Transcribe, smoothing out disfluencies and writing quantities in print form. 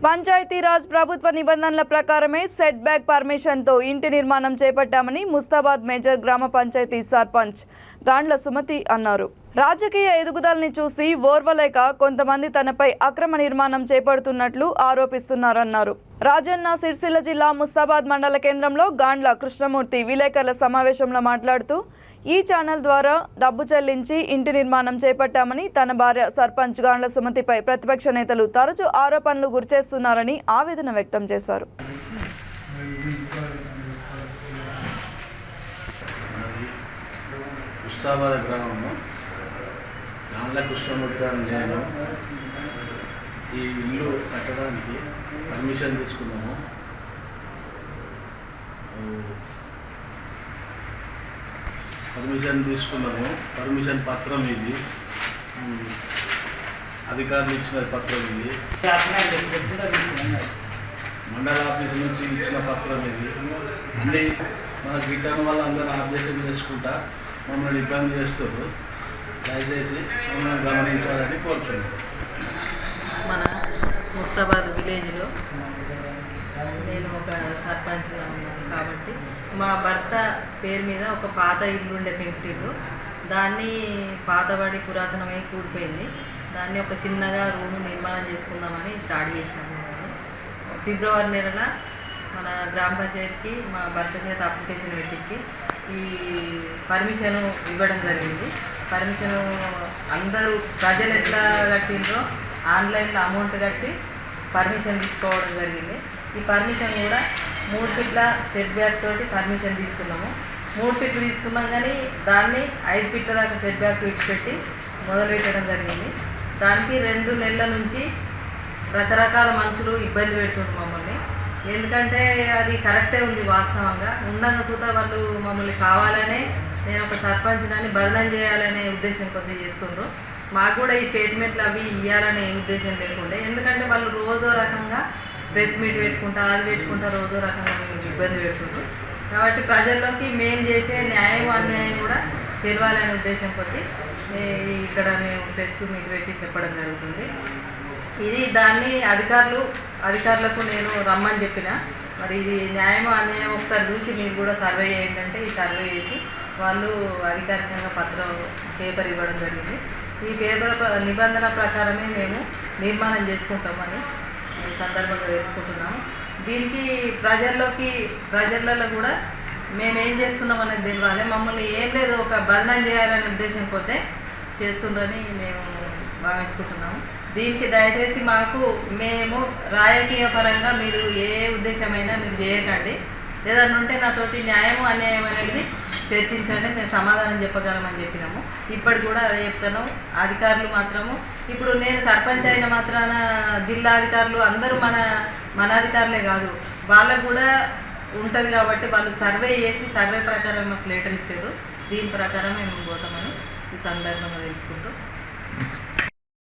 పంచాయతీరాజ్ ప్రభుత్వ నిబంధనల ప్రకారమే సెట్ బ్యాక్ పర్మిషన్తో ఇంటి నిర్మాణం చేపట్టామని ముస్తాబాద్ మేజర్ గ్రామ పంచాయతీ సర్పంచ్ గాండ్ల సుమతి అన్నారు. రాజకీయ ఎదుగుదలని చూసి ఓర్వలేక కొంతమంది తనపై అక్రమ నిర్మాణం చేపడుతున్నట్లు ఆరోపిస్తున్నారన్నారు. రాజన్న సిరిసిల్ల జిల్లా ముస్తాబాద్ మండల కేంద్రంలో గాండ్ల కృష్ణమూర్తి విలేకరుల సమావేశంలో మాట్లాడుతూ ఈ ఛానల్ ద్వారా డబ్బు చెల్లించి ఇంటి నిర్మాణం చేపట్టామని తన భార్య సర్పంచ్ గాండ్ల సుమతిపై ప్రతిపక్ష నేతలు తరచూ ఆరోపణలు గురిచేస్తున్నారని ఆవేదన వ్యక్తం చేశారు. ముస్తాబాద్ గ్రామంలో గాండ్ల కృష్ణమూర్తి గారు నేను ఈ ఇల్లు కట్టడానికి పర్మిషన్ తీసుకున్నాము. పర్మిషన్ పత్రం ఇది, అధికారులు ఇచ్చిన పత్రం ఇది, మండల ఆఫీసు నుంచి ఇచ్చిన పత్రం ఇది. అన్నీ మన గిట్టడం వల్ల అందరూ ఆబ్జెక్షన్ చేసుకుంటా మమ్మల్ని ఇబ్బంది చేస్తారు. దయచేసి మమ్మల్ని గమనించాలని కోరుతున్నాను. మన ముస్తాబాద్ విలేజ్లో నేను ఒక సర్పంచ్గా ఉన్నాను కాబట్టి మా భర్త పేరు మీద ఒక పాత ఇల్లు ఉండే పెంకుటిల్లు, దాన్ని పాతబడి పురాతనమై కూలిపోయింది. దాన్ని ఒక చిన్నగా రూమ్ నిర్మాణం చేసుకుందామని స్టార్ట్ చేసినాము. ఫిబ్రవరి నెలల మన గ్రామ పంచాయతీకి మా భర్త చేత అప్లికేషన్ పెట్టించి ఈ పర్మిషన్ ఇవ్వడం జరిగింది. పర్మిషన్ అందరూ ప్రజలు ఎట్లా కట్టిండ్రో ఆన్లైన్లో అమౌంట్ కట్టి పర్మిషన్ తీసుకోవడం జరిగింది. ఈ పర్మిషన్ కూడా 3 ఫీట్ల సెట్ బ్యాక్ తోటి పర్మిషన్ తీసుకున్నాము. 3 ఫీట్లు తీసుకున్నాం కానీ దాన్ని 5 ఫీట్ల దాకా సెట్ బ్యాక్ విడిచిపెట్టి మొదలుపెట్టడం జరిగింది. దానికి 2 నెలల నుంచి రకరకాల మనుషులు ఇబ్బంది పెడుతున్నారు మమ్మల్ని. ఎందుకంటే అది కరెక్టే ఉంది, వాస్తవంగా ఉండగా సుతా వాళ్ళు మమ్మల్ని కావాలనే నేను ఒక సర్పంచ్ని బదనం చేయాలనే ఉద్దేశం కొద్దిగా చేస్తున్నారు. మాకు కూడా ఈ స్టేట్మెంట్లు అవి ఇవ్వాలనే ఉద్దేశం లేకుండే, ఎందుకంటే వాళ్ళు రోజో రకంగా ప్రెస్ మీట్ పెట్టుకుంటా అది పెట్టుకుంటా రోజో రకంగా మేము ఇబ్బంది పెడుతుంటాం. కాబట్టి ప్రజల్లోకి మేము చేసే న్యాయం అన్యాయం కూడా తెలియాలనే ఉద్దేశం కొద్ది ఇక్కడ మేము ప్రెస్ మీట్ పెట్టి చెప్పడం జరుగుతుంది. ఇది దాన్ని అధికారులకు నేను రమ్మని చెప్పిన, మరి ఇది న్యాయం అన్యాయం ఒకసారి చూసి మీరు కూడా సర్వే చేయండి అంటే ఈ సర్వే చేసి వాళ్ళు అధికారికంగా పేపర్ ఇవ్వడం జరిగింది. ఈ పేపర్ నిబంధన ప్రకారమే మేము నిర్మాణం చేసుకుంటామని ఈ సందర్భంగా చెప్పుకుంటున్నాము. దీనికి ప్రజలలో కూడా మేమేం చేస్తున్నాం అనేది తెలియాలి. మమ్మల్ని ఏం లేదు ఒక బదనం చేయాలనే ఉద్దేశం పోతే చేస్తుండ్రని మేము భావించుకుంటున్నాము. దీనికి దయచేసి మేము రాజకీయ పరంగా మీరు ఏ ఉద్దేశమైనా మీరు చేయకండి, ఏదన్నా ఉంటే నాతోటి న్యాయం అన్యాయం అనేది చర్చించండి, మేము సమాధానం చెప్పగలమని చెప్పినాము. ఇప్పటికి కూడా అదే చెప్తాను. అధికారులు మాత్రము ఇప్పుడు నేను సర్పంచ్ అయిన మాత్రాన జిల్లా అధికారులు అందరూ మన అధికారులే కాదు, వాళ్ళకు కూడా ఉంటుంది కాబట్టి వాళ్ళు సర్వే చేసి సర్వే ప్రకారం మాకు లెటర్ ఇచ్చారు. దీని ప్రకారం మేము పోతామని ఈ సందర్భంగా తెలుసుకుంటూ